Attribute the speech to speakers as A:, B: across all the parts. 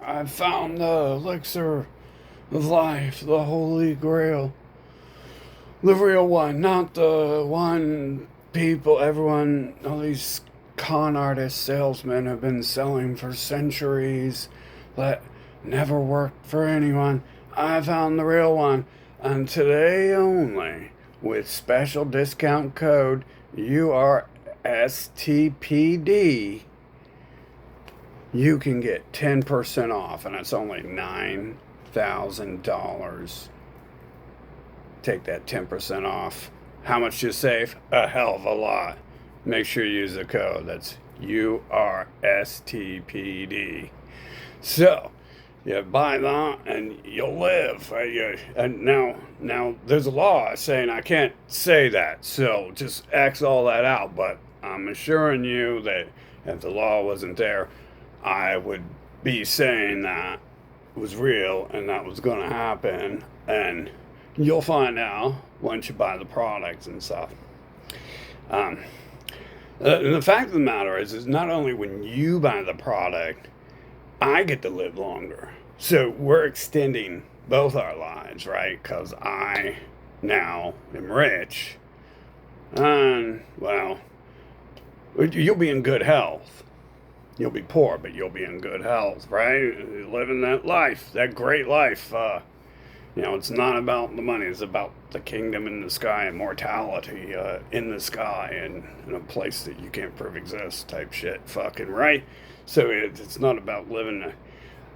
A: I found the elixer of life, the holy grail. The real one, not the one everyone, all these con artist salesmen have been selling for centuries that never worked for anyone. I found the real one, and today only, with special discount code URSTPD, you can get 10% off, and it's only $9,000. Take that 10% off. How much you save? A hell of a lot. Make sure you use the code. That's URSTPD. So, you buy that and you'll live. And now there's a law saying I can't say that. So just X all that out. But I'm assuring you that if the law wasn't there, I would be saying that was real and that was going to happen. And you'll find out once you buy the products and stuff. Um, the fact of the matter is not only when you buy the product, I get to live longer. So we're extending both our lives, right? Because I now am rich. And, well, you'll be in good health. You'll be poor, but you'll be in good health, right? Living that life, that great life. It's not about the money. It's about the kingdom in the sky, immortality in the sky, and in a place that you can't prove exists type shit. Fucking right. So it's not about living.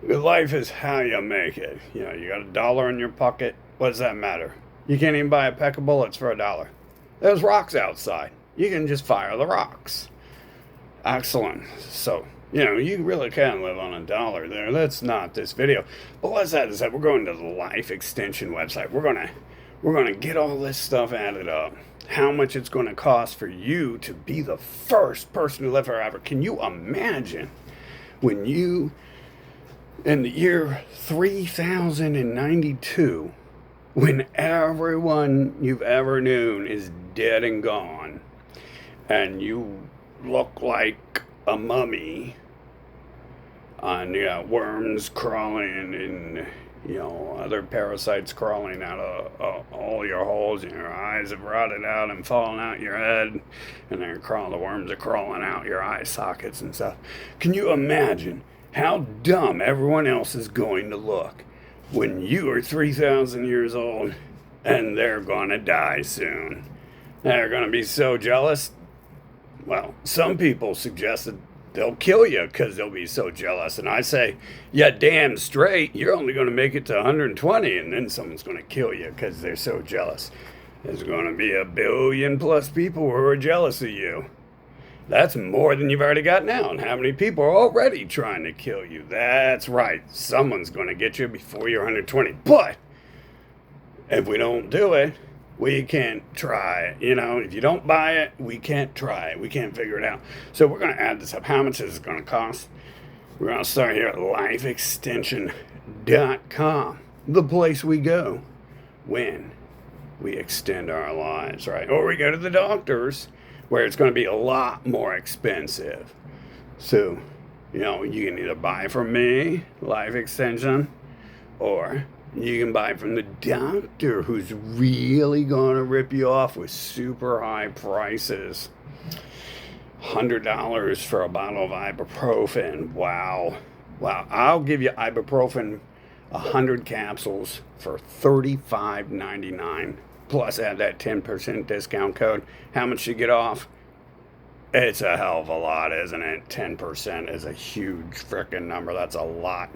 A: Life is how you make it. You got $1 in your pocket. What does that matter? You can't even buy a pack of bullets for $1. There's rocks outside. You can just fire the rocks. Excellent. So, you really can live on $1 there. That's not this video. But what's that? Is that we're going to the Life Extension website. We're gonna get all this stuff added up. How much it's going to cost for you to be the first person to live forever. Can you imagine when you, in the year 3092, when everyone you've ever known is dead and gone, and you look like a mummy, and you got worms crawling and other parasites crawling out of all your holes, and your eyes have rotted out and fallen out your head, and the worms are crawling out your eye sockets and stuff. Can you imagine how dumb everyone else is going to look when you are 3,000 years old and they're gonna die soon? They're gonna be so jealous. Well, some people suggested they'll kill you because they'll be so jealous. And I say, yeah, damn straight, you're only going to make it to 120, and then someone's going to kill you because they're so jealous. There's going to be 1 billion plus people who are jealous of you. That's more than you've already got now. And how many people are already trying to kill you? That's right. Someone's going to get you before you're 120. But if we don't do it, we can't try it. If you don't buy it, we can't try it. We can't figure it out. So we're going to add this up. How much is it going to cost? We're going to start here at lifeextension.com, the place we go when we extend our lives, right? Or we go to the doctors, where it's going to be a lot more expensive. So, you can either buy from me, Life Extension, or you can buy from the doctor, who's really going to rip you off with super high prices. $100 for a bottle of ibuprofen. Wow. I'll give you ibuprofen, 100 capsules for $35.99. Plus add that 10% discount code. How much you get off? It's a hell of a lot, isn't it? 10% is a huge freaking number. That's a lot.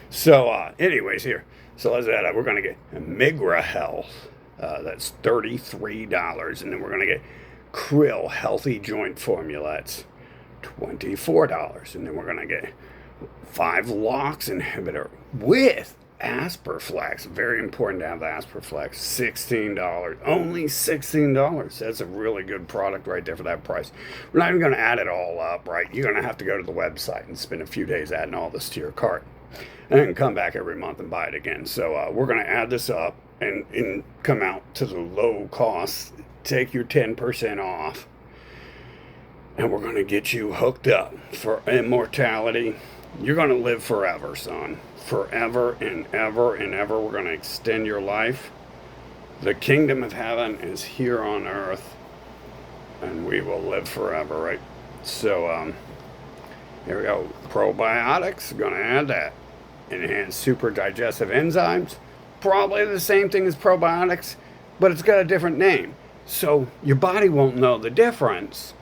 A: So, anyways, here. So let's add up. We're going to get Migra Health. That's $33. And then we're going to get Krill Healthy Joint Formula. That's $24. And then we're going to get 5 LOX inhibitor with Asperflex. Very important to have the Asperflex. $16. Only $16. That's a really good product right there for that price. We're not even going to add it all up, right? You're going to have to go to the website and spend a few days adding all this to your cart. And then come back every month and buy it again. So we're going to add this up and come out to the low cost. Take your 10% off. And we're going to get you hooked up for immortality You're going to live forever, son. Forever and ever and ever. We're going to extend your life. The kingdom of heaven is here on earth, and we will live forever, right? So, here we go. Probiotics, going to add that. Enhanced super digestive enzymes. Probably the same thing as probiotics, but it's got a different name. So your body won't know the difference,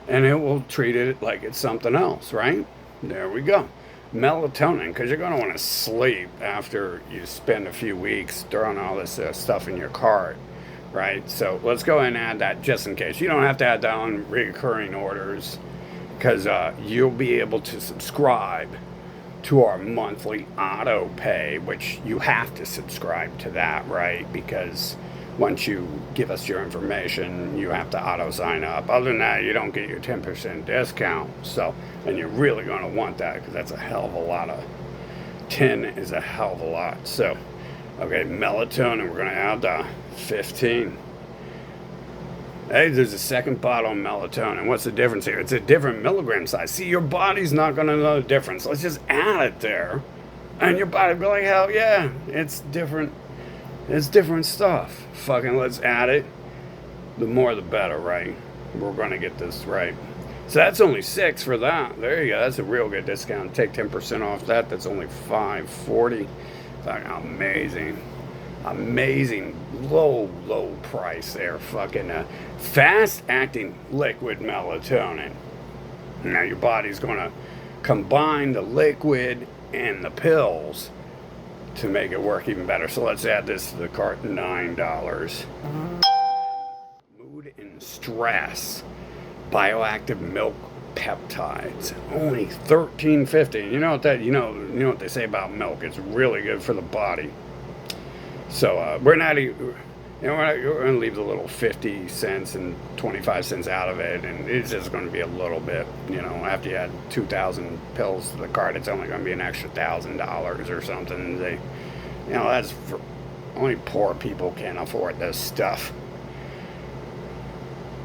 A: and it will treat it like it's something else, right? There we go. Melatonin, because you're going to want to sleep after you spend a few weeks throwing all this stuff in your cart, right? So let's go ahead and add that just in case. You don't have to add that on recurring orders, because you'll be able to subscribe to our monthly auto pay, which you have to subscribe to that, right? Because once you give us your information, you have to auto sign up. Other than that, you don't get your 10% discount. So, and you're really going to want that, because that's a hell of a lot of 10 is a hell of a lot. So, okay, melatonin, we're going to add 15. Hey, there's a second bottle of melatonin. What's the difference here? It's a different milligram size. See, your body's not going to know the difference. Let's just add it there, and your body will be like, hell yeah, it's different. It's different stuff. Fucking let's add it. The more the better, right? We're going to get this right. So that's only $6 for that. There you go. That's a real good discount. Take 10% off that. That's only $5.40. Fucking amazing. Amazing low price there. Fucking fast acting liquid melatonin. Now your body's going to combine the liquid and the pills to make it work even better. So let's add this to the cart. $9. Mood and stress. Bioactive milk peptides. Only $13.50. You know what that? You know what they say about milk. It's really good for the body. So we're not, we're going to leave the little 50 cents and 25 cents out of it, and it's just going to be a little bit, after you add 2,000 pills to the cart, it's only going to be an extra $1,000 or something. That's for, only poor people can afford this stuff.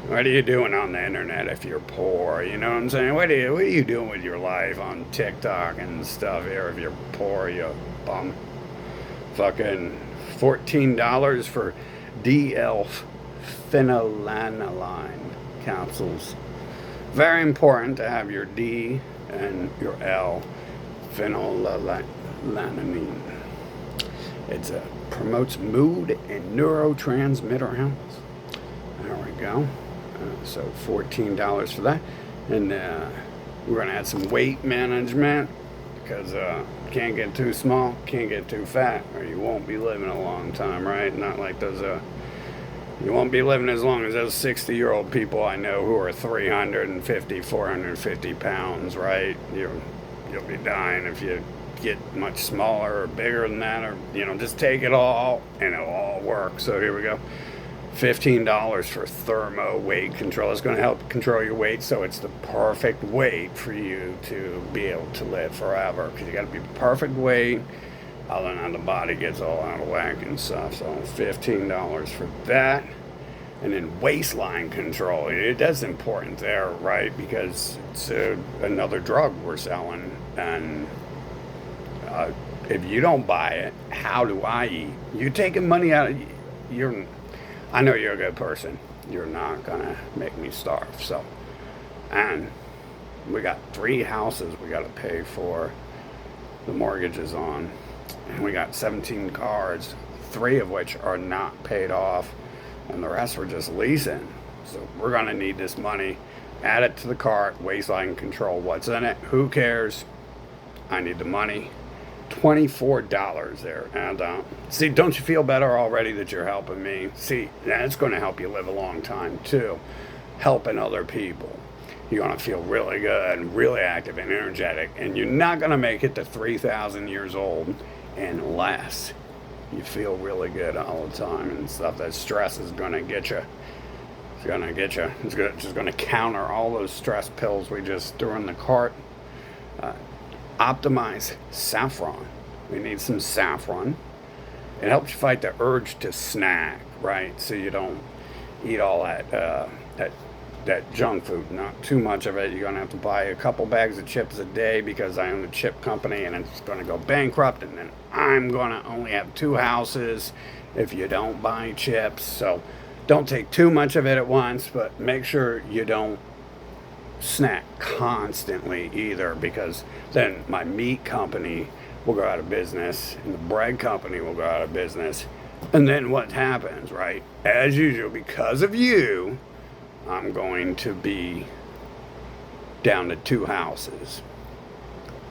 A: What are you doing on the internet if you're poor? You know what I'm saying? What are you doing with your life on TikTok and stuff here if you're poor, you bum? Fucking $14 for D-L-phenylalanine capsules. Very important to have your D and your L phenylalanine. It promotes mood and neurotransmitter health. There we go. So $14 for that. And we're going to add some weight management, because can't get too small, can't get too fat, or you won't be living a long time, right? Not like those, you won't be living as long as those 60-year-old people I know who are 350, 450 pounds, right? You'll be dying if you get much smaller or bigger than that, or, just take it all, and it'll all work. So here we go. $15 for thermo weight control. It's going to help control your weight, so it's the perfect weight for you to be able to live forever, because you got to be perfect weight, other than the body gets all out of whack and stuff. So $15 for that. And then waistline control. That's important there, right? Because it's another drug we're selling, and if you don't buy it, how do I eat? You're taking money out of I know you're a good person. You're not gonna make me starve. So, and we got 3 houses we got to pay for. The mortgages on, and we got 17 cars, 3 of which are not paid off, and the rest we're just leasing. So we're gonna need this money. Add it to the cart. Waistline control. What's in it? Who cares? I need the money. $24 there. And see, don't you feel better already that you're helping me? See, that's going to help you live a long time too. Helping other people. You're going to feel really good and really active and energetic, and you're not going to make it to 3,000 years old unless you feel really good all the time and stuff. That stress is going to get you. It's going to get you. It's just going to counter all those stress pills we just threw in the cart. Optimize saffron. We need some saffron. It helps you fight the urge to snack, right? So you don't eat all that that junk food, not too much of it. You're gonna have to buy a couple bags of chips a day because I own a chip company and it's gonna go bankrupt, and then I'm gonna only have two houses if you don't buy chips. So don't take too much of it at once, but make sure you don't snack constantly either, because then my meat company will go out of business and the bread company will go out of business. And then what happens, right? As usual, because of you, I'm going to be down to two houses.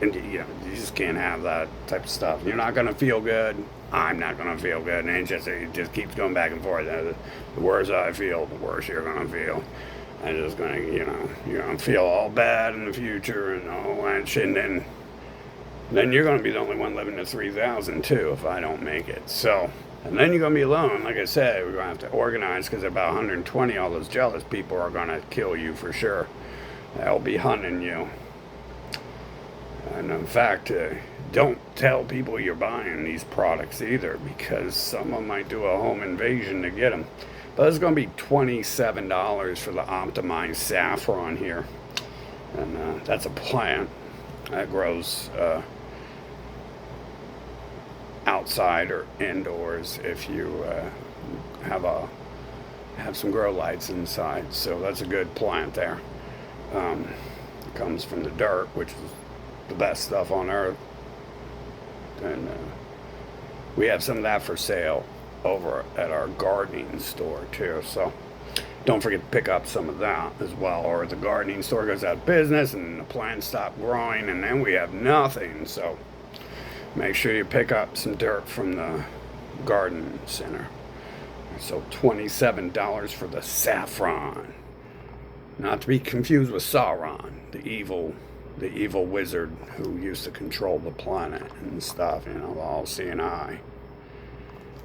A: And you just can't have that type of stuff. You're not going to feel good. I'm not going to feel good. And it just keeps going back and forth. The worse I feel, the worse you're going to feel. And it's going to, you're going to feel all bad in the future and all that shit. And then you're going to be the only one living to 3,000 too if I don't make it. So, and then you're going to be alone. Like I said, we're going to have to organize, because about 120, all those jealous people are going to kill you for sure. They'll be hunting you. And in fact, don't tell people you're buying these products either, because someone might do a home invasion to get them. But it's going to be $27 for the optimized saffron here. And that's a plant that grows outside or indoors if you have some grow lights inside. So that's a good plant there. It comes from the dirt, which is the best stuff on earth. And we have some of that for sale over at our gardening store too. So don't forget to pick up some of that as well, or the gardening store goes out of business and the plants stop growing and then we have nothing. So make sure you pick up some dirt from the garden center. So $27 for the saffron, not to be confused with Sauron, the evil wizard who used to control the planet and stuff, all seeing eye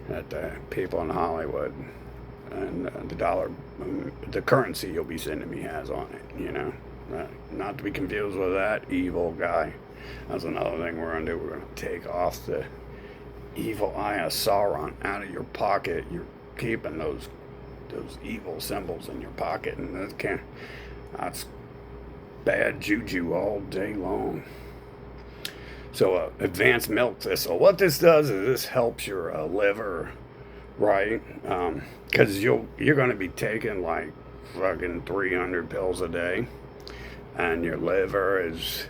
A: that people in Hollywood and the dollar, the currency you'll be sending me has on it, not to be confused with that evil guy. That's another thing we're going to do. We're going to take off the evil eye of Sauron out of your pocket. You're keeping those evil symbols in your pocket, and that's bad juju all day long. So advanced milk thistle. What this does is this helps your liver, right? Because you're going to be taking like fucking 300 pills a day, and your liver is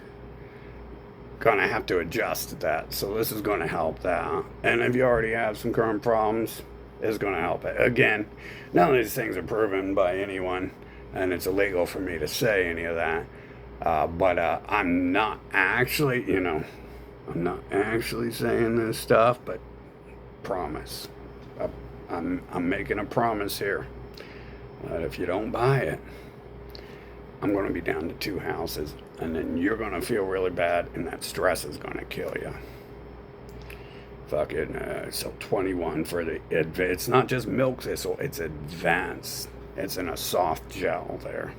A: going to have to adjust to that. So this is going to help that. And if you already have some current problems, it's going to help it. Again, none of these things are proven by anyone, and it's illegal for me to say any of that. But I'm not actually, I'm not actually saying this stuff, but promise. I'm making a promise here that if you don't buy it, I'm going to be down to two houses, and then you're going to feel really bad, and that stress is going to kill you. Fucking, so 21 for it's not just milk thistle, it's advanced. It's in a soft gel there.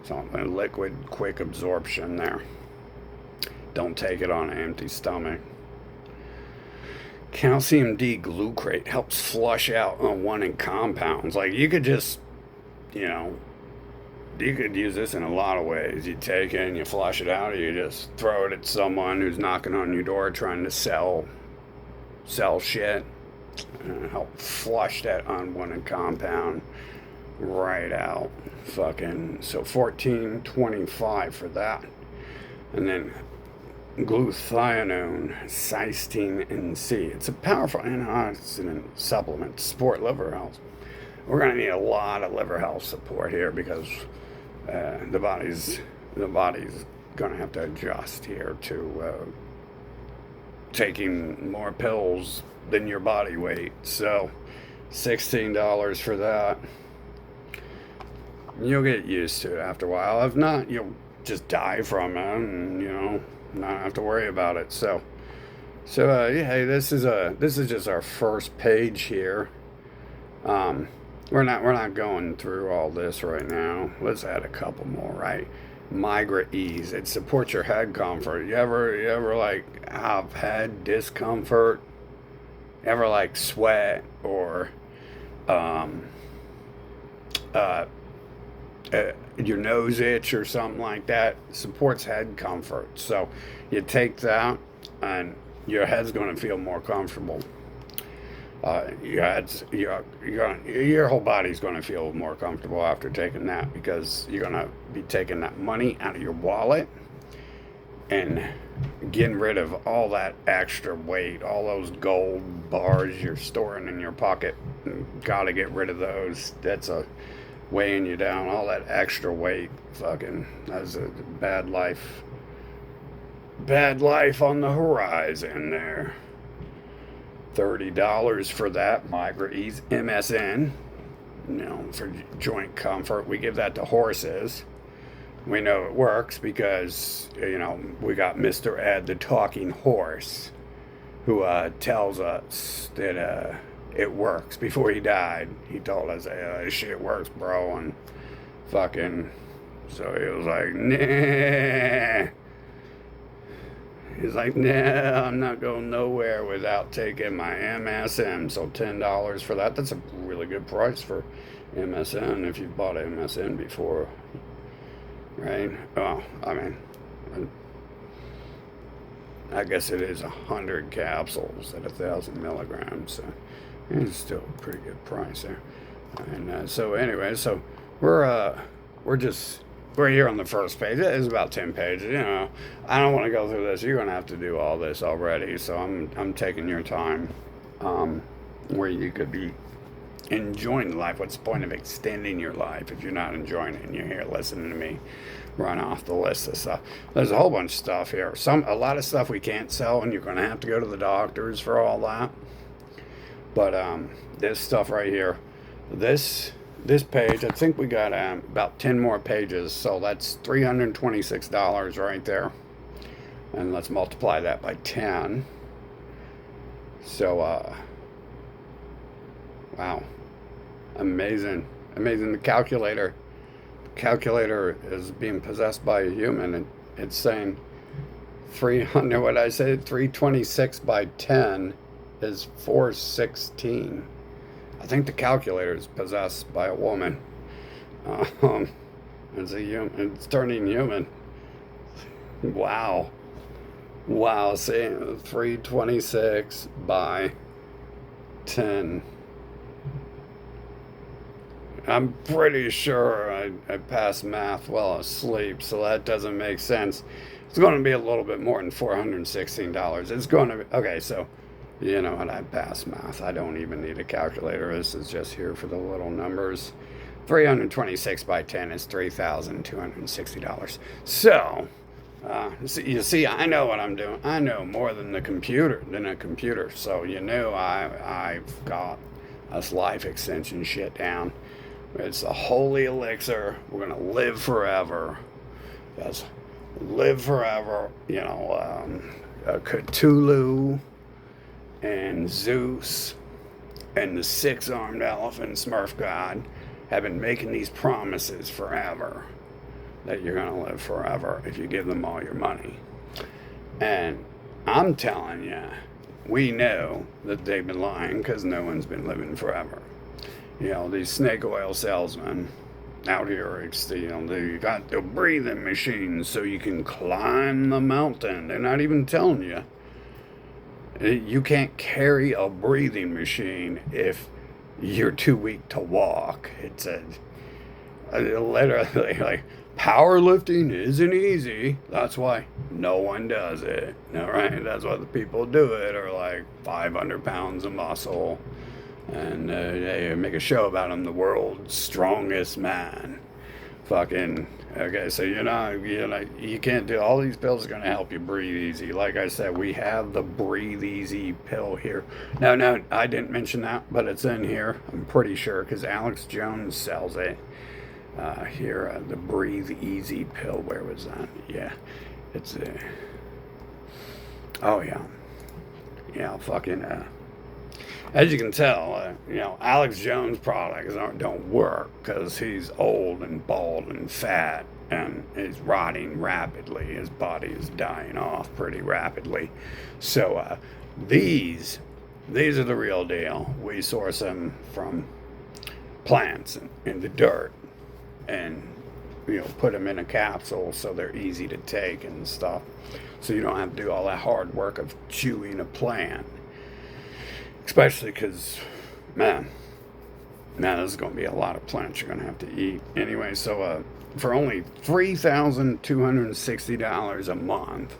A: So a liquid, quick absorption there. Don't take it on an empty stomach. Calcium D glucrate helps flush out unwanted compounds. Like you could just, you could use this in a lot of ways. You take it and you flush it out, or you just throw it at someone who's knocking on your door trying to sell shit. And help flush that unwanted compound right out. Fucking, so $14.25 for that. And then glutathione, cysteine, and C. It's a powerful antioxidant supplement to support liver health. We're going to need a lot of liver health support here, because the body's going to have to adjust here to taking more pills than your body weight. So $16 for that. You'll get used to it after a while. If not, you'll just die from it, and not have to worry about it. So yeah, this is just our first page here. We're not going through all this right now. Let's add a couple more, right? Migra Ease. It supports your head comfort. You ever like have head discomfort? You ever like sweat or your nose itch or something like that, supports head comfort. So you take that, and your head's going to feel more comfortable. Your whole body's going to feel more comfortable after taking that, because you're going to be taking that money out of your wallet and getting rid of all that extra weight, all those gold bars you're storing in your pocket. Got to get rid of those. That's weighing you down. All that extra weight, fucking, that's a bad life. Bad life on the horizon there. $30 for that Migra MSN, for joint comfort. We give that to horses. We know it works because, we got Mr. Ed, the talking horse, who tells us that it works. Before he died, he told us, hey, this shit works, bro. And fucking, so he was like, nah. He's like, nah, I'm not going nowhere without taking my MSN. So $10 for that. That's a really good price for MSN if you've bought MSN before. Right? Well, I guess it is 100 capsules at 1,000 milligrams. So it's still a pretty good price there. And so anyway, so we're here on the first page. It's about 10 pages. I don't want to go through this. You're going to have to do all this already. So I'm taking your time, where you could be enjoying life. What's the point of extending your life if you're not enjoying it and you're here listening to me run off the list of stuff? There's a whole bunch of stuff here. A lot of stuff we can't sell, and you're going to have to go to the doctors for all that. But this stuff right here, this page, I think we got about 10 more pages, so that's $326 right there. And let's multiply that by 10. So, wow. Amazing. The calculator is being possessed by a human, and it's saying 326 by 10 is 416. I think the calculator is possessed by a woman. It's turning human. Wow. See, 326 by 10. I'm pretty sure I passed math while asleep, so that doesn't make sense. It's going to be a little bit more than $416. It's going to be, okay, so you know what, I passed math. I don't even need a calculator. This is just here for the little numbers. 326 by 10 is $3,260. So, you see, I know what I'm doing. I know more than a computer. So, I've got this life extension shit down. It's a holy elixir. We're going to live forever. Yes, live forever. Cthulhu and Zeus and the six-armed elephant Smurf god have been making these promises forever that you're going to live forever if you give them all your money. And I'm telling you, we know that they've been lying, because no one's been living forever. These snake oil salesmen out here, they got the breathing machines so you can climb the mountain. They're not even telling you. You can't carry a breathing machine if you're too weak to walk. It's literally like, powerlifting isn't easy. That's why no one does it. All right, that's why the people do it are like 500 pounds of muscle, and they make a show about them, the world's strongest man. Fucking okay, so you can't do all these pills are going to help you breathe easy. Like I said, we have the Breathe Easy pill here. No, I didn't mention that, but it's in here. I'm pretty sure, because Alex Jones sells it here. The Breathe Easy pill. Where was that? Yeah, it's oh yeah, fucking. As you can tell, Alex Jones products don't work, because he's old and bald and fat, and is rotting rapidly. His body is dying off pretty rapidly. So these are the real deal. We source them from plants in the dirt, and put them in a capsule so they're easy to take and stuff. So you don't have to do all that hard work of chewing a plant. Especially because, man, this is going to be a lot of plants you're going to have to eat. Anyway, so for only $3,260 a month,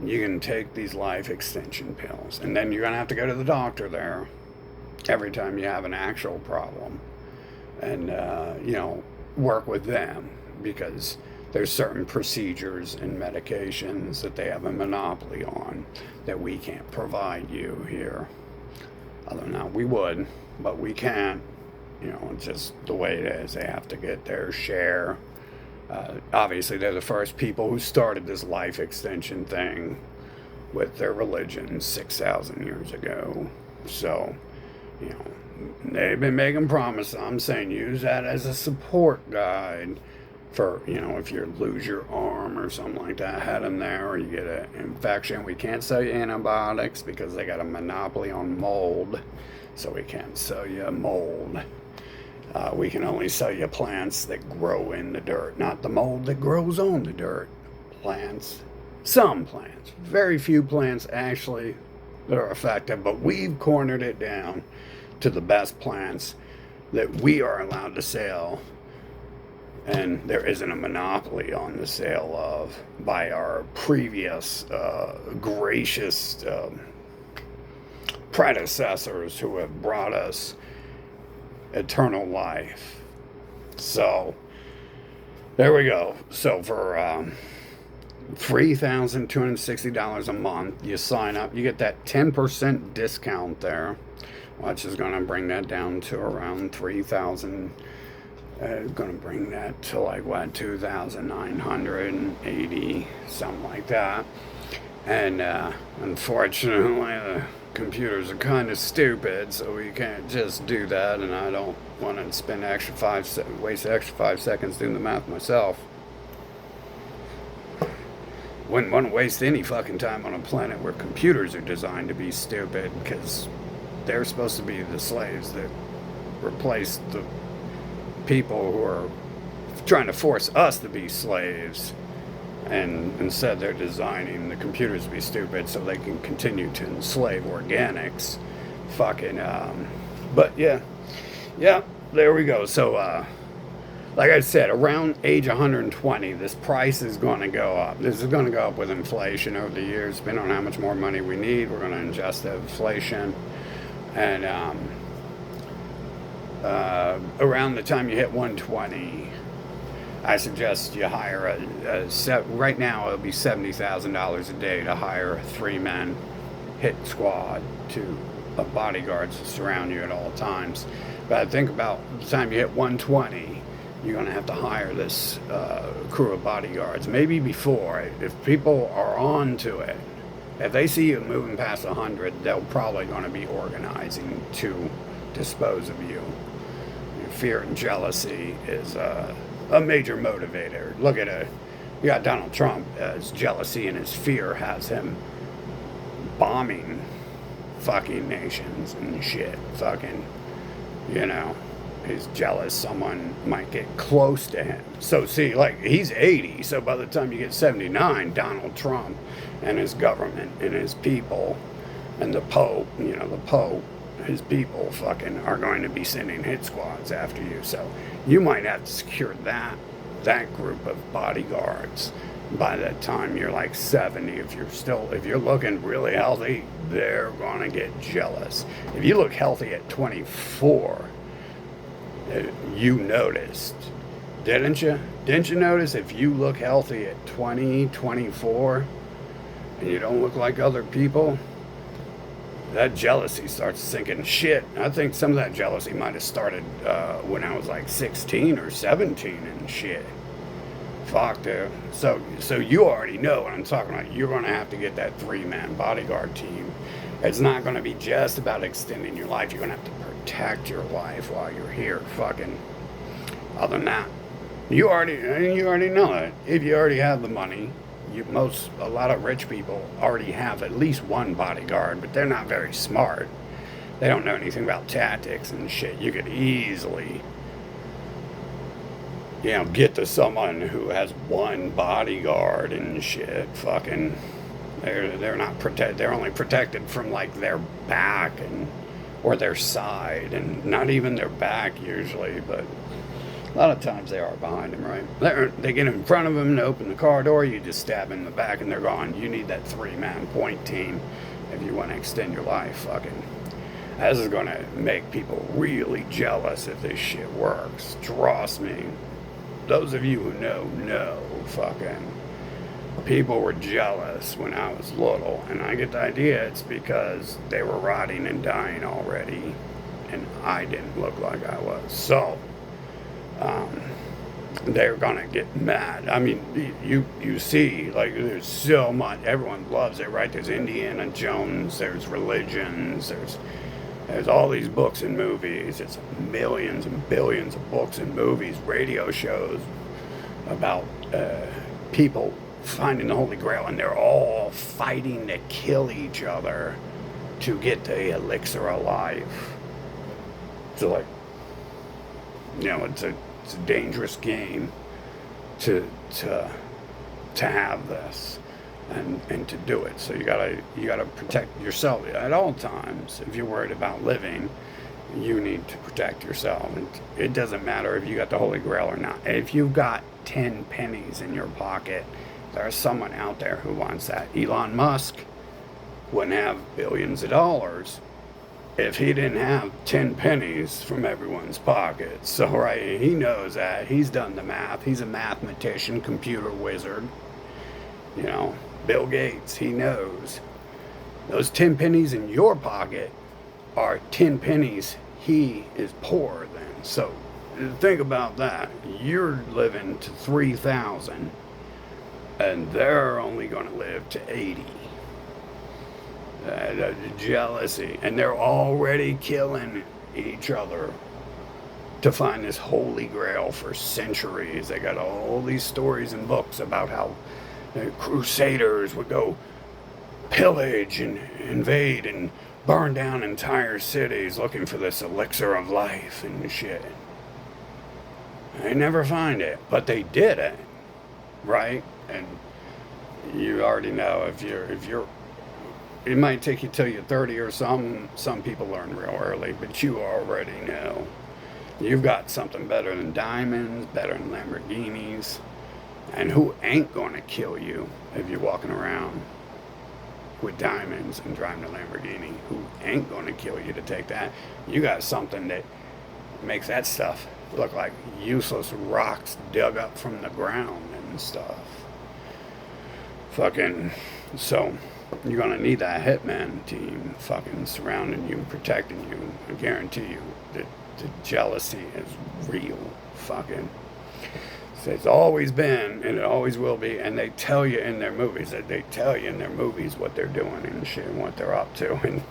A: you can take these life extension pills. And then you're going to have to go to the doctor there every time you have an actual problem. And, work with them, because there's certain procedures and medications that they have a monopoly on that we can't provide you here. Other than that, we would, but we can't. It's just the way it is. They have to get their share. Obviously, they're the first people who started this life extension thing with their religion 6,000 years ago. So, they've been making promises. I'm saying use that as a support guide for, if you lose your arm or something like that, head in there, or you get an infection. We can't sell you antibiotics because they got a monopoly on mold, so we can't sell you mold. We can only sell you plants that grow in the dirt, not the mold that grows on the dirt. Plants, some plants, very few plants actually that are effective, but we've cornered it down to the best plants that we are allowed to sell, and there isn't a monopoly on the sale of by our previous gracious predecessors who have brought us eternal life. So there we go. So for $3,260 a month, you sign up, you get that 10% discount there, which is going to bring that down to around 3,000. Going to bring that to like what, 2,980, something like that. And unfortunately, the computers are kind of stupid, so we can't just do that. And I don't want to spend waste the extra 5 seconds doing the math myself. Wouldn't want to waste any fucking time on a planet where computers are designed to be stupid, because they're supposed to be the slaves that replace the people who are trying to force us to be slaves, and instead they're designing the computers to be stupid so they can continue to enslave organics. But yeah, there we go. So like I said, around age 120, this price is going to go up. This is going to go up with inflation over the years. Depending on how much more money we need, we're going to ingest the inflation. And around the time you hit 120, I suggest you hire right now it'll be $70,000 a day to hire a 3-man hit squad of bodyguards to surround you at all times. But I think about the time you hit 120, you're going to have to hire this crew of bodyguards. Maybe before, if people are on to it, if they see you moving past 100, they're probably going to be organizing to dispose of you. Fear and jealousy is a major motivator. Look at you got Donald Trump. His jealousy and his fear has him bombing fucking nations and shit. He's jealous someone might get close to him. So see, like, he's 80, so by the time you get 79, Donald Trump and his government and his people and the Pope, his people are going to be sending hit squads after you. So you might have to secure that group of bodyguards by that time you're like 70. If you're looking really healthy, they're going to get jealous. If you look healthy at 24, you noticed, didn't you? Didn't you notice if you look healthy at 20, 24, and you don't look like other people, that jealousy starts sinking. Shit, I think some of that jealousy might have started when I was like 16 or 17 and shit. Fuck, dude. So you already know what I'm talking about. You're going to have to get that 3-man bodyguard team. It's not going to be just about extending your life. You're going to have to protect your life while you're here. Other than that, you already know it. If you already have the money, a lot of rich people already have at least one bodyguard, but they're not very smart. They don't know anything about tactics and shit. You could easily get to someone who has one bodyguard and shit. Fucking, they're not protect. They're only protected from like their back and or their side, and not even their back usually, but a lot of times they are behind them, right? They get in front of them to open the car door. You just stab in the back and they're gone. You need that 3-man point team if you want to extend your life. Fucking, this is going to make people really jealous if this shit works. Trust me. Those of you who know, fucking, people were jealous when I was little, and I get the idea it's because they were rotting and dying already, and I didn't look like I was. So, they're gonna get mad. I mean, you see, like, there's so much. Everyone loves it, right? There's Indiana Jones. There's religions. There's all these books and movies. It's millions and billions of books and movies, radio shows about people finding the Holy Grail, and they're all fighting to kill each other to get the elixir of life. So, like, it's a dangerous game to have this and to do it. So you gotta protect yourself at all times. If you're worried about living, you need to protect yourself. And it doesn't matter if you got the Holy Grail or not. If you've got 10 pennies in your pocket, there's someone out there who wants that. Elon Musk wouldn't have billions of dollars if he didn't have 10 pennies from everyone's pockets. So, right, he knows that. He's done the math. He's a mathematician, computer wizard. Bill Gates, he knows. Those 10 pennies in your pocket are 10 pennies he is poor then. So, think about that. You're living to 3,000, and they're only going to live to 80. Jealousy, and they're already killing each other to find this Holy Grail for centuries. They got all these stories and books about how crusaders would go pillage and invade and burn down entire cities looking for this elixir of life and shit. They never find it, but they did it, right? And you already know if you're it might take you till you're 30 or some people learn real early, but you already know. You've got something better than diamonds, better than Lamborghinis. And who ain't going to kill you if you're walking around with diamonds and driving a Lamborghini? Who ain't going to kill you to take that? You got something that makes that stuff look like useless rocks dug up from the ground and stuff. Fucking, so you're going to need that hitman team fucking surrounding you, protecting you. I guarantee you that the jealousy is real. Fucking. So it's always been, and it always will be, and they tell you in their movies what they're doing and shit, and what they're up to, and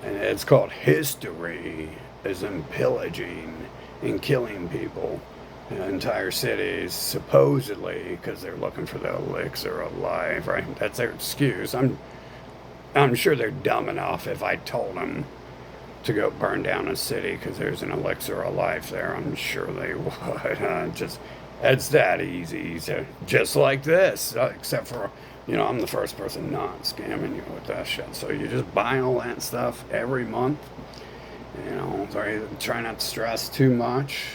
A: it's called history, is them pillaging and killing people, entire cities, supposedly, because they're looking for the elixir of life, right? That's their excuse. I'm sure they're dumb enough if I told them to go burn down a city because there's an elixir of life there. I'm sure they would. It's that easy. So, just like this, except for, I'm the first person not scamming you with that shit. So you just buy all that stuff every month. Try not to stress too much.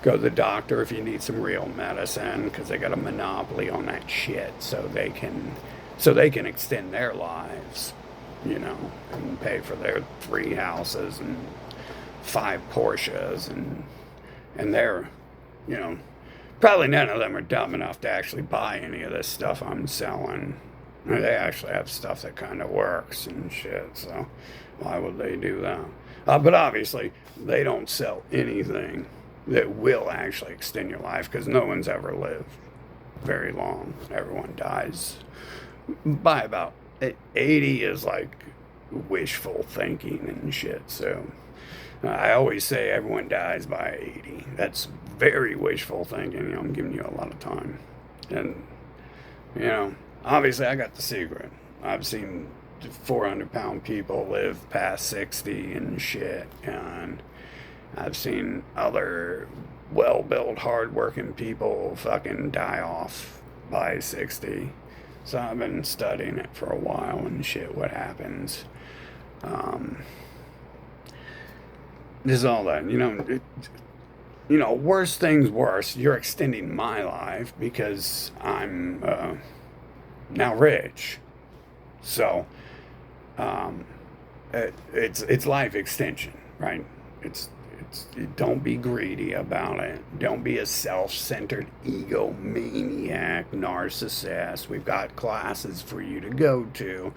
A: Go to the doctor if you need some real medicine, because they got a monopoly on that shit. So they can extend their lives, and pay for their 3 houses and 5 Porsches, and they're, probably none of them are dumb enough to actually buy any of this stuff I'm selling. They actually have stuff that kind of works and shit, so why would they do that? But obviously, they don't sell anything that will actually extend your life, because no one's ever lived very long. Everyone dies by about 80 is like wishful thinking and shit, so I always say everyone dies by 80. That's very wishful thinking. I'm giving you a lot of time. And, obviously I got the secret. I've seen 400-pound people live past 60 and shit. And I've seen other well-built, hard-working people fucking die off by 60. So I've been studying it for a while and shit, what happens. Um, there's all that, worse things worse. You're extending my life because I'm now rich. So it's life extension, right? It's don't be greedy about it. Don't be a self-centered egomaniac narcissist. We've got classes for you to go to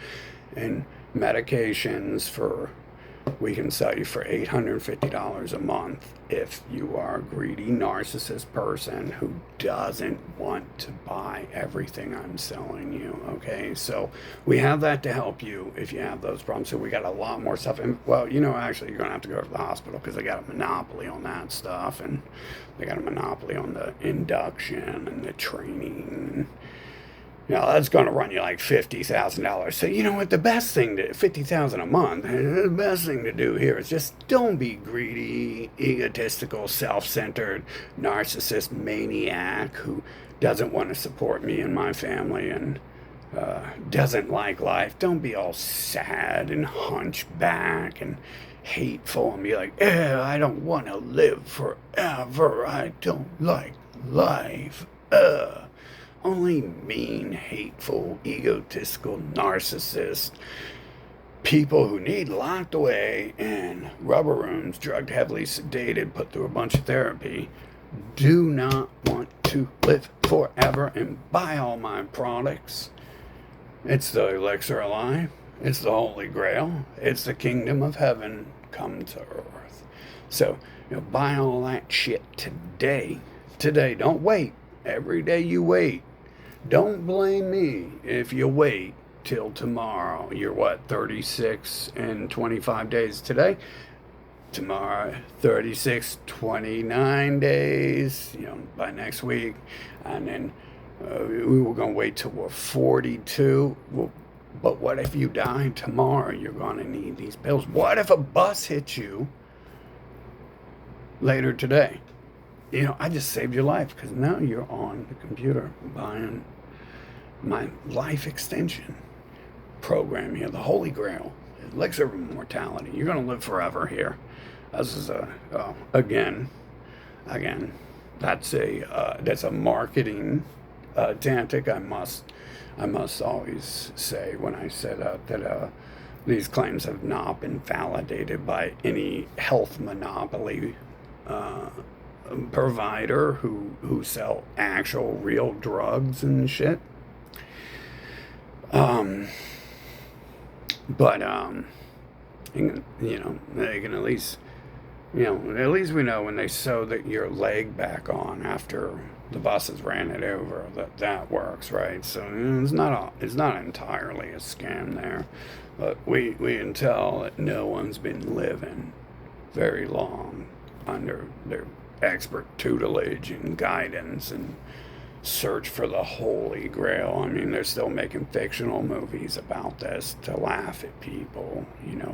A: and medications for we can sell you for $850 a month if you are a greedy narcissist person who doesn't want to buy everything I'm selling you. Okay, so we have that to help you if you have those problems. So we got a lot more stuff. And well, actually, you're gonna have to go to the hospital because they got a monopoly on that stuff, and they got a monopoly on the induction and the training. That's going to run you like $50,000. So you know what? The best thing to $50,000 a month. The best thing to do here is just don't be greedy, egotistical, self-centered, narcissist maniac who doesn't want to support me and my family and doesn't like life. Don't be all sad and hunchback and hateful and be like, I don't want to live forever. I don't like life. Only mean, hateful, egotistical, narcissist people who need locked away in rubber rooms, drugged, heavily sedated, put through a bunch of therapy, do not want to live forever and buy all my products. It's the elixir of life. It's the Holy Grail. It's the kingdom of heaven come to earth. So, buy all that shit today. Today, don't wait. Every day you wait. Don't blame me if you wait till tomorrow. You're 36 and 25 days today. Tomorrow, 36, 29 days, by next week. And then we were going to wait till we're 42. Well, but what if you die tomorrow? You're going to need these pills. What if a bus hits you later today? I just saved your life because now you're on the computer buying my life extension program here, the Holy Grail, elixir of immortality. You're going to live forever here. This is again, that's a marketing tactic. I must always say when I set up that these claims have not been validated by any health monopoly provider who sell actual real drugs and shit. But they can at least we know when they sew your leg back on after the buses ran it over that works, right? So it's not entirely a scam there, but we can tell that no one's been living very long under their expert tutelage and guidance and search for the Holy Grail. I mean, they're still making fictional movies about this to laugh at people.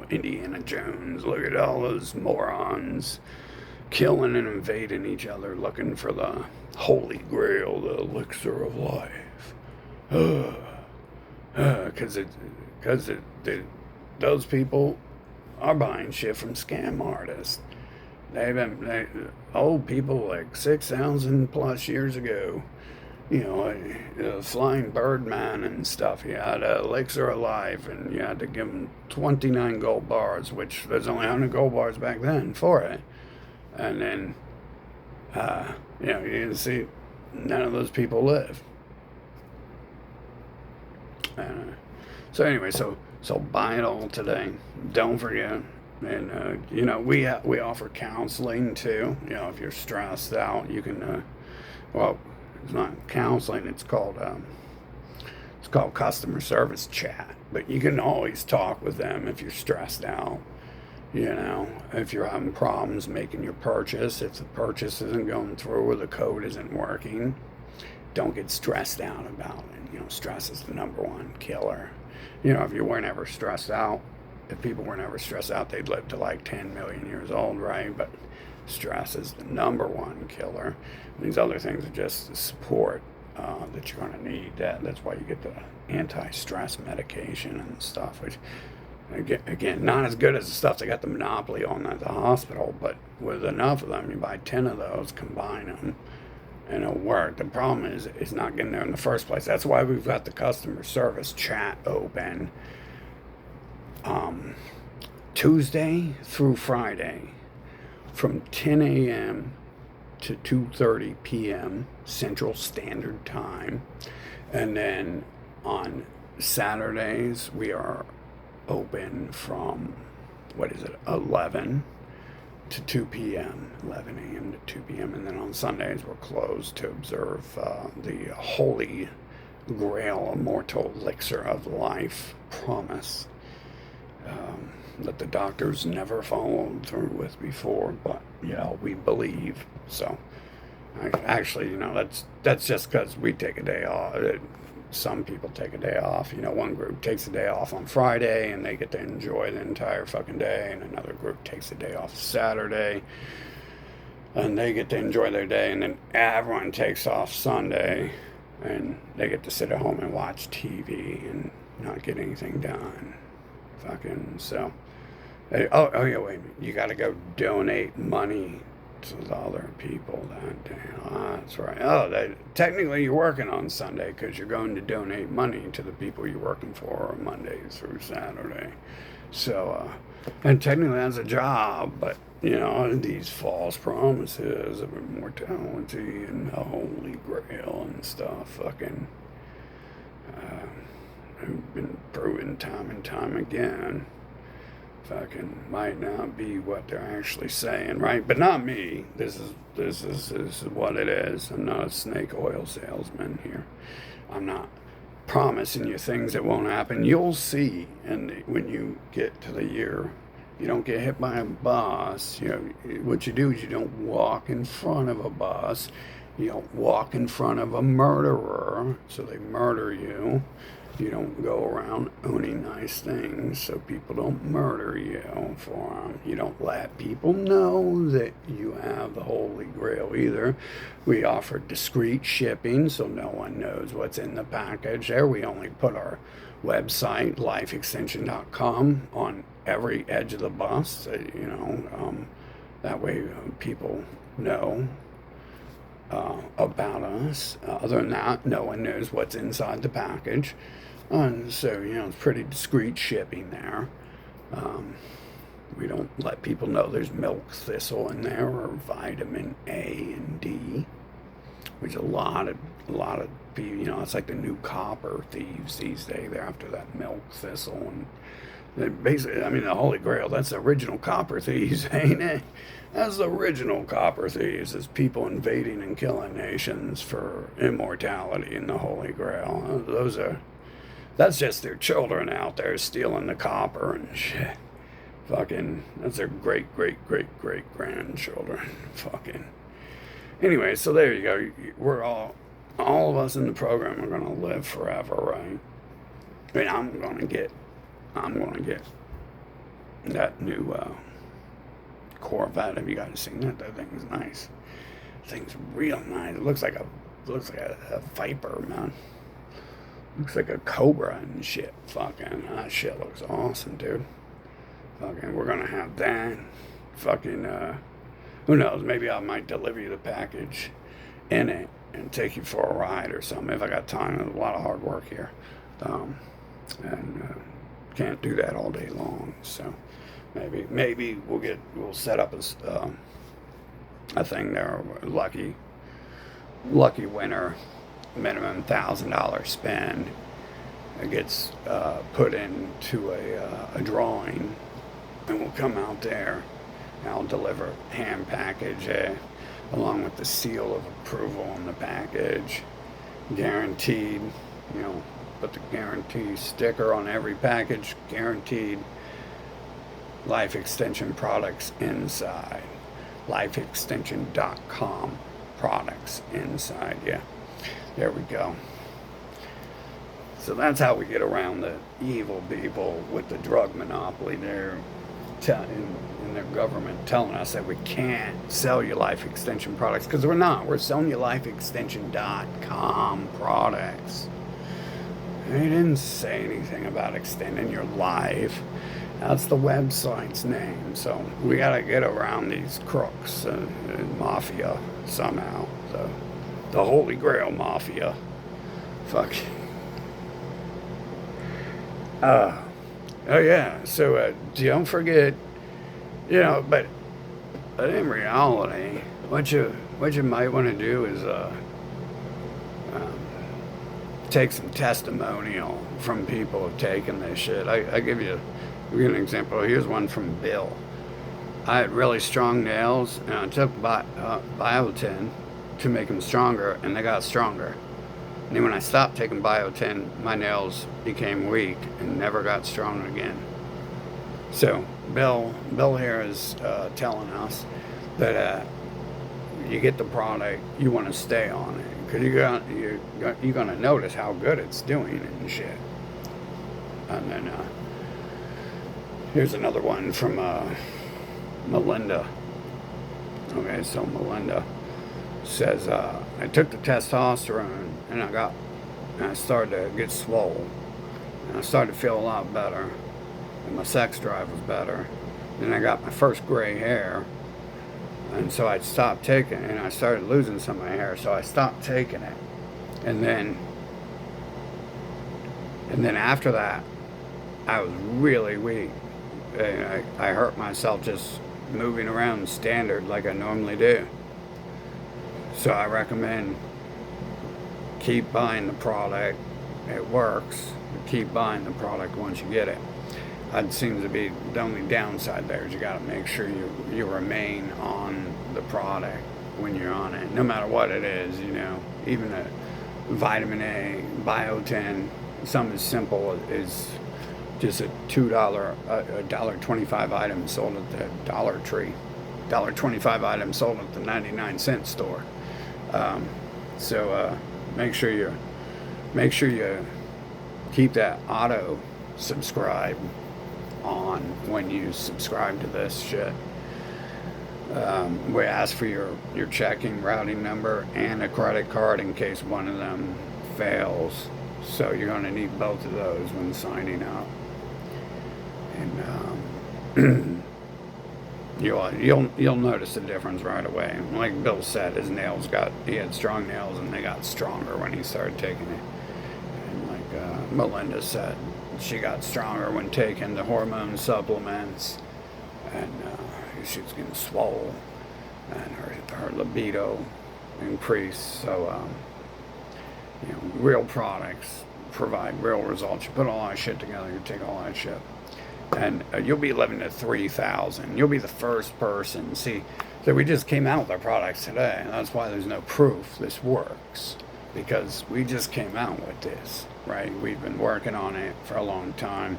A: Indiana Jones, look at all those morons killing and invading each other looking for the Holy Grail, the elixir of life. Because those people are buying shit from scam artists. Old people like 6,000 plus years ago, flying birdman and stuff. You had an elixir of life, and you had to give them 29 gold bars, which there's only 100 gold bars back then for it. And then, you can see none of those people live. So anyway, so buy it all today. Don't forget. And, we offer counseling too. If you're stressed out, you can, it's not counseling, it's called customer service chat. But you can always talk with them if you're stressed out. If you're having problems making your purchase, if the purchase isn't going through or the code isn't working, don't get stressed out about it. Stress is the number one killer. If you weren't ever stressed out, if people weren't ever stressed out, they'd live to like 10 million years old, right? But Stress is the number one killer. These other things are just the support that you're going to need. That's why you get the anti-stress medication and stuff, which, again, not as good as the stuff they got the monopoly on at the hospital, but with enough of them, you buy 10 of those, combine them, and it'll work. The problem is it's not getting there in the first place. That's why we've got the customer service chat open Tuesday through Friday from 10 a.m. to 2:30 p.m. Central Standard Time. And then on Saturdays, we are open from, 11 to 2 p.m., 11 a.m. to 2 p.m. And then on Sundays, we're closed to observe the Holy Grail Immortal Elixir of Life promise that the doctors never followed through with before, but, we believe. So, actually, that's just because we take a day off. Some people take a day off. One group takes a day off on Friday and they get to enjoy the entire fucking day, and another group takes a day off Saturday and they get to enjoy their day, and then everyone takes off Sunday and they get to sit at home and watch TV and not get anything done. Fucking so. Oh yeah, wait a minute. You got to go donate money to the other people that day. Oh, that's right. Technically you're working on Sunday because you're going to donate money to the people you're working for Monday through Saturday. So, and technically that's a job, but, these false promises of immortality and the Holy Grail and stuff, fucking, have been proven time and time again. Fucking might not be what they're actually saying, right? But not me. This is what it is. I'm not a snake oil salesman here. I'm not promising you things that won't happen. You'll see, and when you get to the year, you don't get hit by a bus. What you do is you don't walk in front of a bus. You don't walk in front of a murderer, so they murder you. You don't go around owning nice things so people don't murder you for them. You don't let people know that you have the Holy Grail either. We offer discreet shipping so no one knows what's in the package. There we only put our website, lifeextension.com, on every edge of the bus. That way people know about us. Other than that, no one knows what's inside the package. And so, it's pretty discreet shipping there. We don't let people know there's milk thistle in there or vitamin A and D, which a lot of people, it's like the new copper thieves these days. They're after that milk thistle. And basically, the Holy Grail, that's the original copper thieves, ain't it? That's the original copper thieves, is people invading and killing nations for immortality in the Holy Grail. That's just their children out there stealing the copper and shit. Fucking, that's their great grandchildren. Fucking. Anyway, so there you go. We're all of us in the program are gonna live forever, right? I'm gonna get that new Corvette. Have you guys seen that? That thing is nice. That thing's real nice. It looks like a Viper, man. Looks like a Cobra and shit. Fucking, that shit looks awesome, dude. Fucking, we're gonna have that. Fucking, who knows? Maybe I might deliver you the package in it and take you for a ride or something if I got time. There's a lot of hard work here, and can't do that all day long. So maybe we'll set up a thing there. Lucky winner. Minimum $1,000 spend. It gets put into a drawing, and we'll come out there and I'll deliver hand package along with the seal of approval on the package, guaranteed. Put the guarantee sticker on every package, guaranteed. Life Extension products inside, lifeextension.com products inside. Yeah, there we go. So that's how we get around the evil people with the drug monopoly there. in their government telling us that we can't sell you life extension products, because we're not. We're selling you lifeextension.com products. They didn't say anything about extending your life. That's the website's name. So we got to get around these crooks and mafia somehow. The Holy Grail mafia. Fuck. Oh yeah. So don't forget, but in reality, what you might want to do is take some testimonial from people who've taken this shit. I give you an example. Here's one from Bill. I had really strong nails, and I took biotin to make them stronger, and they got stronger. And then when I stopped taking biotin, my nails became weak and never got strong again. So Bill here is telling us that you get the product, you want to stay on it, because you're going to notice how good it's doing and shit. And then here's another one from Melinda. Okay, so Melinda says, I took the testosterone and I started to get swole, and I started to feel a lot better, and my sex drive was better. Then I got my first gray hair, and so I stopped taking it, and I started losing some of my hair, so I stopped taking it. And then after that, I was really weak. And I hurt myself just moving around standard like I normally do. So I recommend keep buying the product. It works. Keep buying the product once you get it. That seems to be the only downside there, is you got to make sure you remain on the product when you're on it, no matter what it is. Even a vitamin A, biotin, something as simple as just a $1.25 item sold at the Dollar Tree, $1.25 item sold at the 99-cent store. So make sure you keep that auto subscribe on when you subscribe to this shit. We ask for your checking routing number and a credit card in case one of them fails. So you're going to need both of those when signing up. And you'll notice the difference right away. Like Bill said, he had strong nails, and they got stronger when he started taking it. And like Melinda said, she got stronger when taking the hormone supplements, and she was getting swole, and her libido increased. So real products provide real results. You put all that shit together, you take all that shit, and you'll be living to 3,000. You'll be the first person. See, so we just came out with our products today, and that's why there's no proof this works, because we just came out with this, right? We've been working on it for a long time.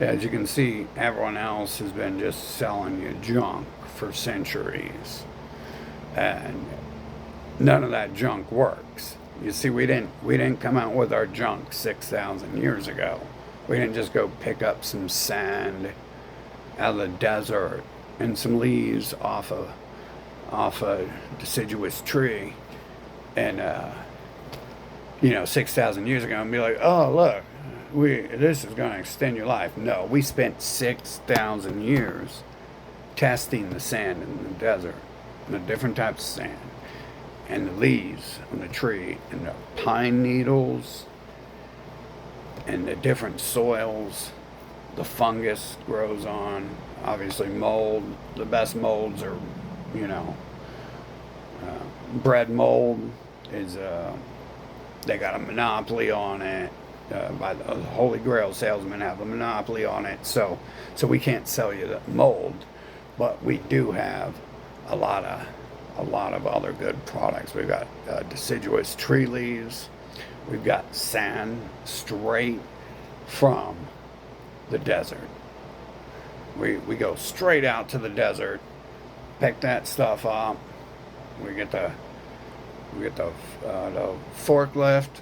A: As you can see, everyone else has been just selling you junk for centuries, and none of that junk works. You see, we didn't come out with our junk 6,000 years ago. We didn't just go pick up some sand out of the desert and some leaves off a deciduous tree, and 6,000 years ago, and be like, oh look, this is going to extend your life. No, we spent 6,000 years testing the sand in the desert, the different types of sand, and the leaves on the tree, and the pine needles, and the different soils the fungus grows on. Obviously mold, the best molds are, bread mold is, they got a monopoly on it, by the Holy Grail salesmen have a monopoly on it, so we can't sell you the mold, but we do have a lot of other good products. We've got deciduous tree leaves. We've got sand straight from the desert. We go straight out to the desert, pick that stuff up. We get the forklift,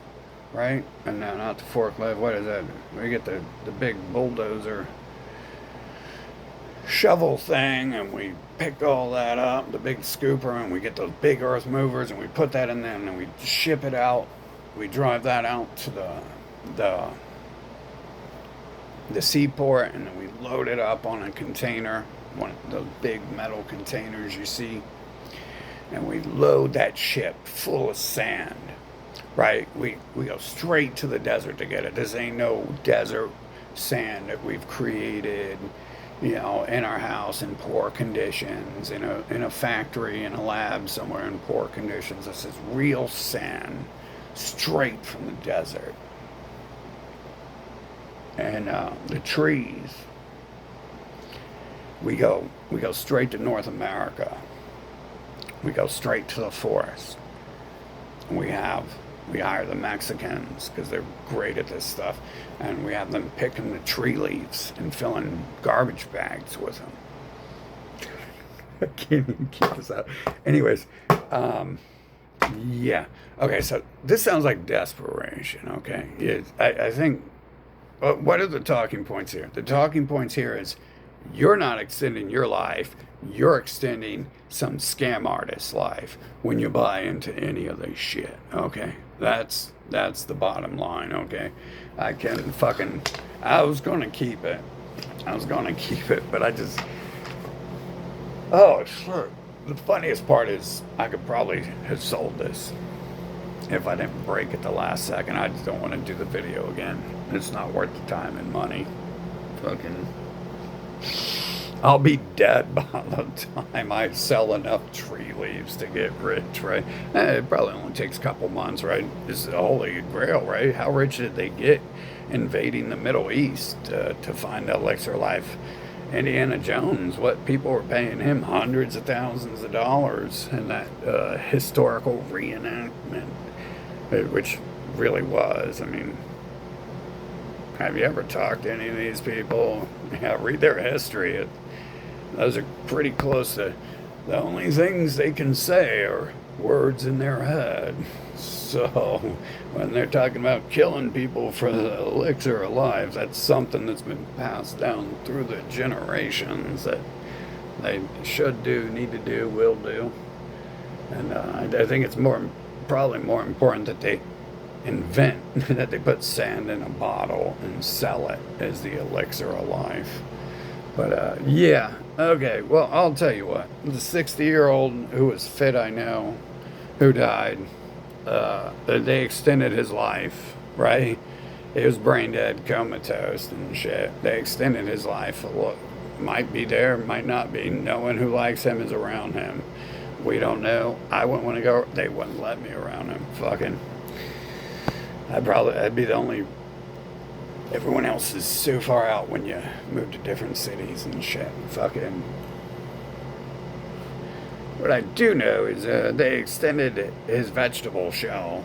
A: right? And no, not the forklift. What is that? We get the big bulldozer shovel thing, and we pick all that up, the big scooper, and we get those big earth movers, and we put that in there, and then we ship it out. We drive that out to the the seaport, and then we load it up on a container, one of those big metal containers you see, and we load that ship full of sand. Right? We go straight to the desert to get it. This ain't no desert sand that we've created, in our house in poor conditions, in a factory, in a lab somewhere in poor conditions. This is real sand, straight from the desert. And the trees, we go straight to North America. We go straight to the forest. We hire the Mexicans because they're great at this stuff, and we have them picking the tree leaves and filling garbage bags with them. I can't even keep this out. Anyways, yeah. Okay, so this sounds like desperation, okay? I think, what are the talking points here? The talking points here is you're not extending your life, you're extending some scam artist's life when you buy into any of this shit, okay? That's the bottom line, okay? I was gonna keep it. But I just, oh, shit. The funniest part is I could probably have sold this if I didn't break at the last second. I just don't want to do the video again. It's not worth the time and money. I'll be dead by the time I sell enough tree leaves to get rich, right? It probably only takes a couple months, right? This is the holy grail, right? How rich did they get invading the Middle East to find the elixir life? Indiana Jones, what people were paying him hundreds of thousands of dollars in that historical reenactment, which really was. I mean, have you ever talked to any of these people? Yeah, read their history. Those are pretty close to the only things they can say are words in their head. So when they're talking about killing people for the elixir of life, that's something that's been passed down through the generations that they should do, need to do, will do. And I think it's probably more important that they invent, that they put sand in a bottle and sell it as the elixir of life. But yeah, okay, well, I'll tell you what. The 60-year-old who was fit, I know, who died, they extended his life, right? He was brain dead, comatose and shit. They extended his life. Look, might be there, might not be. No one who likes him is around him. We don't know. I wouldn't want to go. They wouldn't let me around him. Fucking. I'd be the only. Everyone else is so far out when you move to different cities and shit. Fucking. What I do know is they extended his vegetable shell.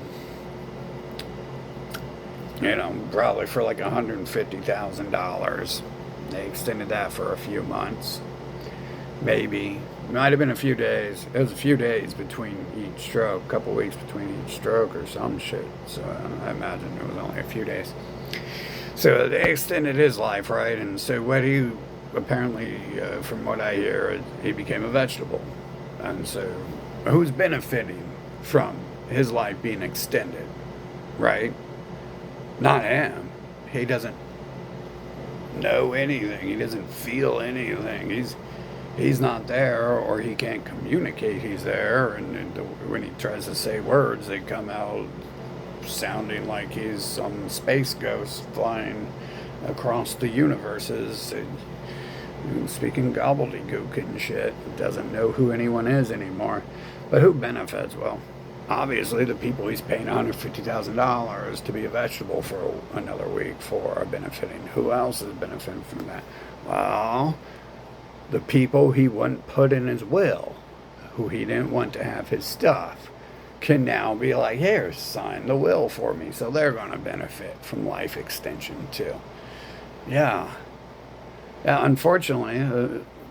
A: Probably for like $150,000. They extended that for a few months. Maybe. Might have been a few days. It was a few days between each stroke, a couple weeks between each stroke or some shit. So I imagine it was only a few days. So they extended his life, right? And so what he, apparently, from what I hear, he became a vegetable. And so who's benefiting from his life being extended, right? Not him. He doesn't know anything. He doesn't feel anything. He's not there, or he can't communicate he's there. And when he tries to say words, they come out sounding like he's some space ghost flying across the universes, speaking gobbledygook and shit. Doesn't know who anyone is anymore. But who benefits? Well, obviously the people he's paying $150,000 to be a vegetable for another week for are benefiting. Who else is benefiting from that? Well, the people he wouldn't put in his will, who he didn't want to have his stuff, can now be like, here, sign the will for me. So they're going to benefit from life extension too. Yeah, unfortunately,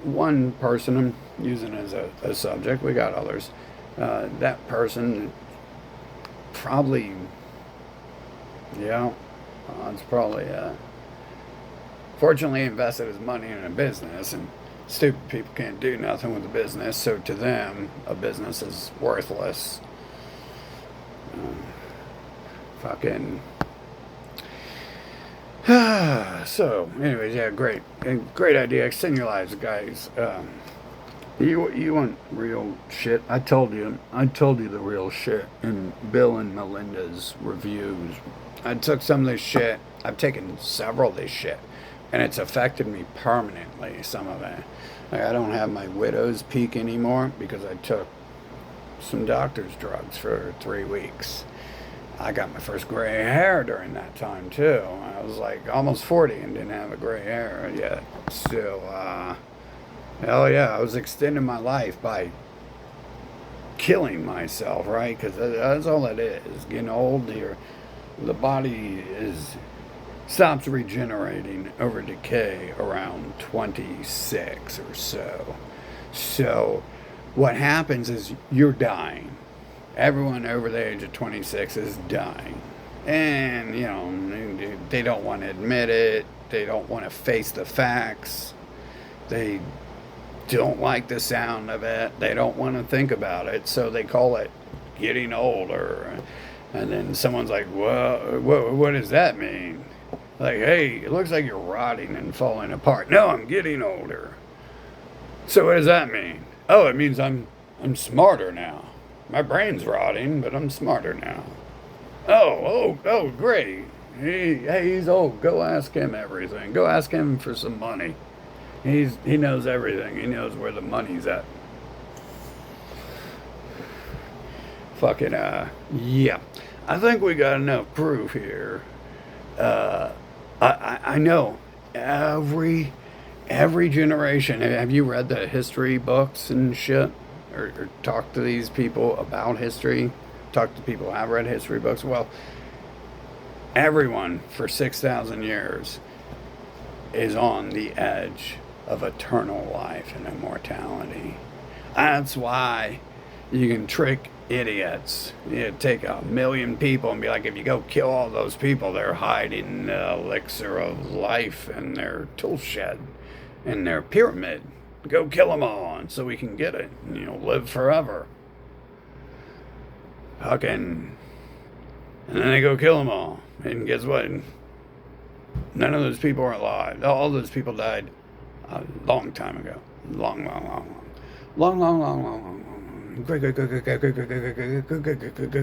A: one person I'm using as a subject, we got others, that person probably, it's probably, fortunately invested his money in a business, and Stupid people can't do nothing with a business, so to them, a business is worthless. Fucking. So, anyways, yeah, great idea. Extend your lives, guys. You want real shit? I told you the real shit in Bill and Melinda's reviews. I took some of this shit. I've taken several of this shit, and it's affected me permanently. Some of it. Like, I don't have my widow's peak anymore because I took some doctor's drugs for 3 weeks. I got my first gray hair during that time too. I was like almost 40 and didn't have a gray hair yet. So, hell yeah, I was extending my life by killing myself, right? Because that's all it is. Getting old, the body stops regenerating over decay around 26 or so. So, what happens is you're dying. Everyone over the age of 26 is dying. And, they don't want to admit it. They don't want to face the facts. They don't like the sound of it. They don't want to think about it. So they call it getting older. And then someone's like, well, what does that mean? Like, hey, it looks like you're rotting and falling apart. No, I'm getting older. So what does that mean? Oh, it means I'm smarter now. My brain's rotting, but I'm smarter now. Oh, great. He's old. Go ask him everything. Go ask him for some money. He knows everything. He knows where the money's at. Fucking, yeah. I think we got enough proof here. I know every generation. Have you read the history books and shit? Or talk to these people about history, talk to people who have read history books. Well, everyone for 6,000 years is on the edge of eternal life and immortality. That's why you can trick idiots. You take 1 million people and be like, if you go kill all those people, they're hiding the elixir of life in their tool shed, in their pyramid. Go kill them all, and so we can get it, and, live forever. Fucking. And then they go kill them all. And guess what? None of those people are alive. All those people died a long time ago. Long.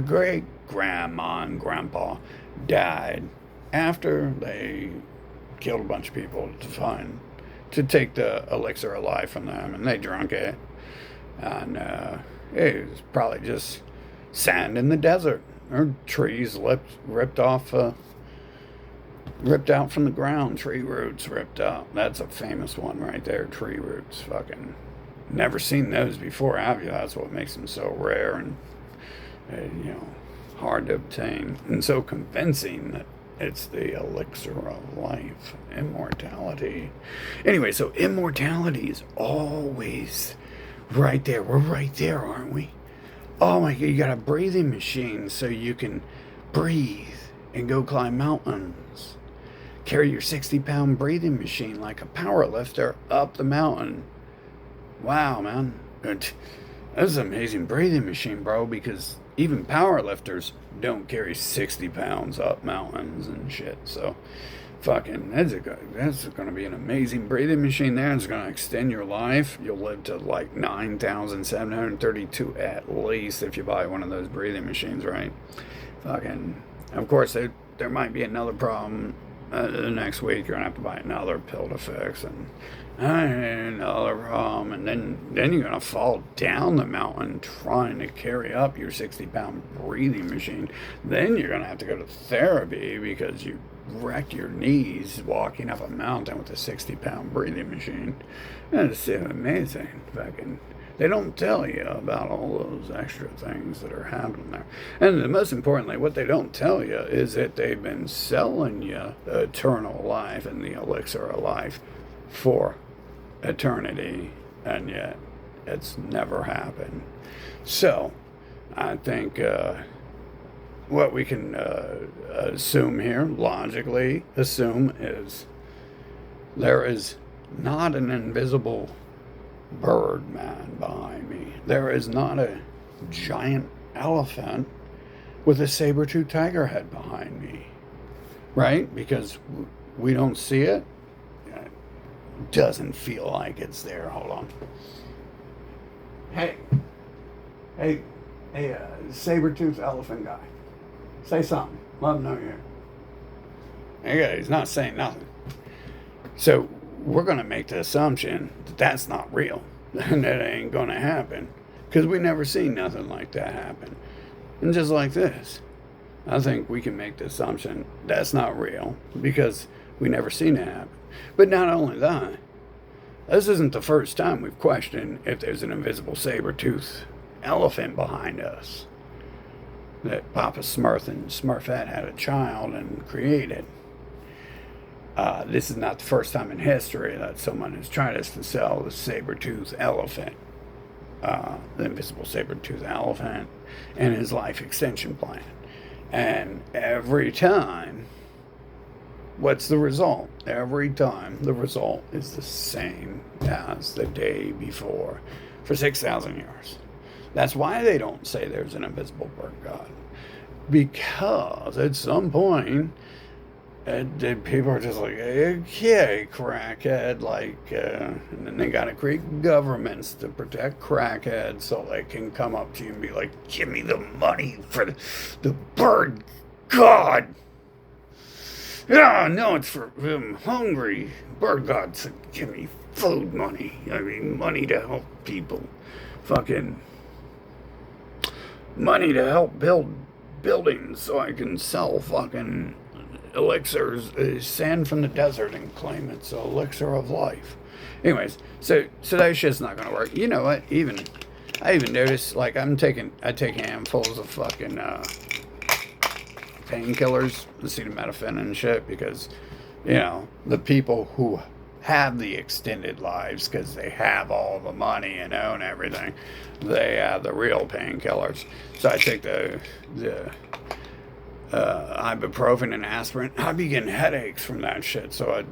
A: Great grandma and grandpa died after they killed a bunch of people to take the elixir of life from them, and they drank it, and it was probably just sand in the desert, or trees ripped out from the ground, tree roots ripped out. That's a famous one right there, tree roots. Fucking never seen those before, have you? That's what makes them so rare and hard to obtain, and so convincing that it's the elixir of life, immortality. Anyway, so immortality is always right there. We're right there, aren't we? Oh my God, you got a breathing machine so you can breathe and go climb mountains. Carry your 60-pound breathing machine like a power lifter up the mountain. Wow, man. That's an amazing breathing machine, bro, because even power lifters don't carry 60 pounds up mountains and shit. So, fucking, that's going to be an amazing breathing machine there. It's going to extend your life. You'll live to like 9,732 at least if you buy one of those breathing machines, right? Fucking, of course, there might be another problem. The next week you're going to have to buy another pill to fix, and another problem, and then you're going to fall down the mountain trying to carry up your 60-pound breathing machine. Then you're going to have to go to therapy because you wrecked your knees walking up a mountain with a 60-pound breathing machine. That's amazing. Fucking, they don't tell you about all those extra things that are happening there. And most importantly, what they don't tell you is that they've been selling you eternal life and the elixir of life for eternity, and yet it's never happened. So I think what we can assume here, logically assume, is there is not an invisible bird man behind me. There is not a giant elephant with a saber-toothed tiger head behind me, right? Because we don't see it. It doesn't feel like it's there. Hold on. Hey, hey, saber-toothed elephant guy. Say something. Let him know you're here. Okay, he's not saying nothing. So we're going to make the assumption that that's not real. And that ain't going to happen. Because we never seen nothing like that happen. And just like this, I think we can make the assumption that's not real. Because we never seen it happen. But not only that, this isn't the first time we've questioned if there's an invisible saber-toothed elephant behind us that Papa Smurf and Smurfette had a child and created. This is not the first time in history that someone has tried us to sell the saber-toothed elephant, the invisible saber-toothed elephant, and his life extension plan. And every time, what's the result? Every time, the result is the same as the day before for 6,000 years. That's why they don't say there's an invisible bird god. Because at some point, people are just like, okay, crackhead, and then they gotta create governments to protect crackheads so they can come up to you and be like, give me the money for the bird god. Yeah, no, it's for him hungry. Bird god said, give me food money. I mean, money to help people. Fucking money to help build buildings so I can sell fucking elixirs, sand from the desert, and claim it's an elixir of life. Anyways, so that shit's not gonna work. You know what? I even noticed, like, I take handfuls of fucking painkillers, acetaminophen and shit, because, you know, the people who have the extended lives, because they have all the money and own everything, they have the real painkillers. So I take the ibuprofen and aspirin. I be getting headaches from that shit. So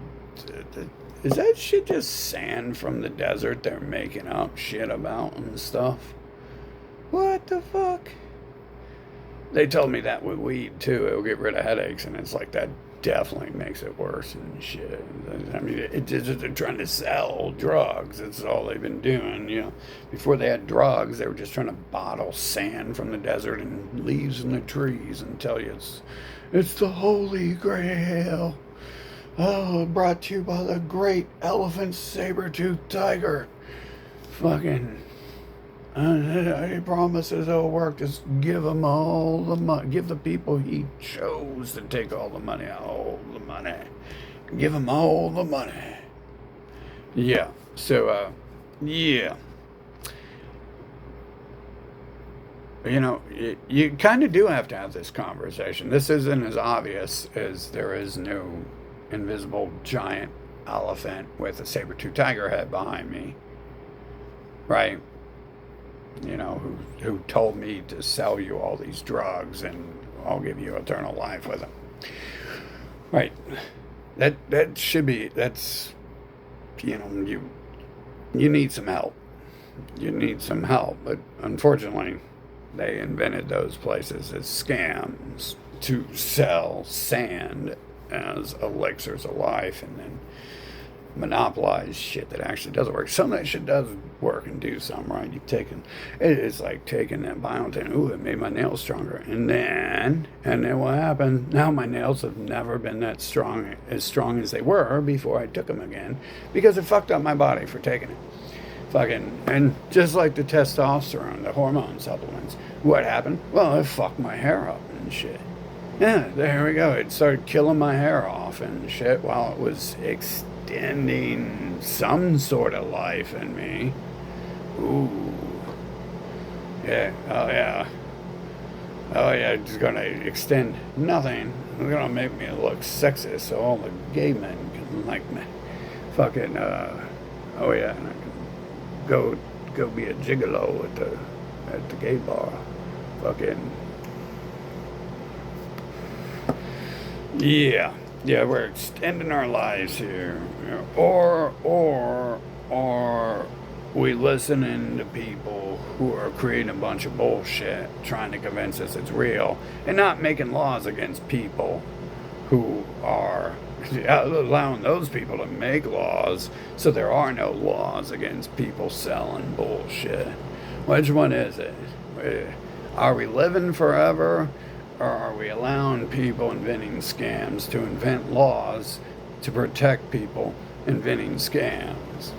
A: is that shit just sand from the desert they're making up shit about and stuff? What the fuck? They told me that with weed too, it'll get rid of headaches, and it's like that definitely makes it worse and shit. I mean, they're trying to sell drugs. That's all they've been doing, you know. Before they had drugs, they were just trying to bottle sand from the desert and leaves in the trees and tell you it's the Holy Grail. Oh, brought to you by the great elephant saber-toothed tiger. Fucking, he promises it'll work. Just give him all the money. Give the people he chose to take all the money. All the money. Give him all the money. Yeah. So, yeah. You know, you kind of do have to have this conversation. This isn't as obvious as there is no invisible giant elephant with a saber-toothed tiger head behind me. Right? You know, who told me to sell you all these drugs and I'll give you eternal life with them. Right. That should be, that's, you know, you need some help. You need some help. But unfortunately, they invented those places as scams to sell sand as elixirs of life and then monopolize shit that actually doesn't work. Some of that shit does work and do something, right? It's like taking that biotin, ooh, it made my nails stronger. And then what happened? Now my nails have never been that strong as they were before I took them again, because it fucked up my body for taking it. Fucking, and just like the testosterone, the hormone supplements, what happened? Well, it fucked my hair up and shit. Yeah, there we go. It started killing my hair off and shit while it was extending some sort of life in me. Ooh. Yeah, oh yeah, it's gonna extend nothing. It's gonna make me look sexist so all the gay men can like me. Fucking, oh yeah, and I can go be a gigolo at the gay bar. Fucking, yeah, we're extending our lives here, or we listening to people who are creating a bunch of bullshit, trying to convince us it's real, and not making laws against people who are allowing those people to make laws so there are no laws against people selling bullshit? Which one is it? Are we living forever, or are we allowing people inventing scams to invent laws to protect people inventing scams?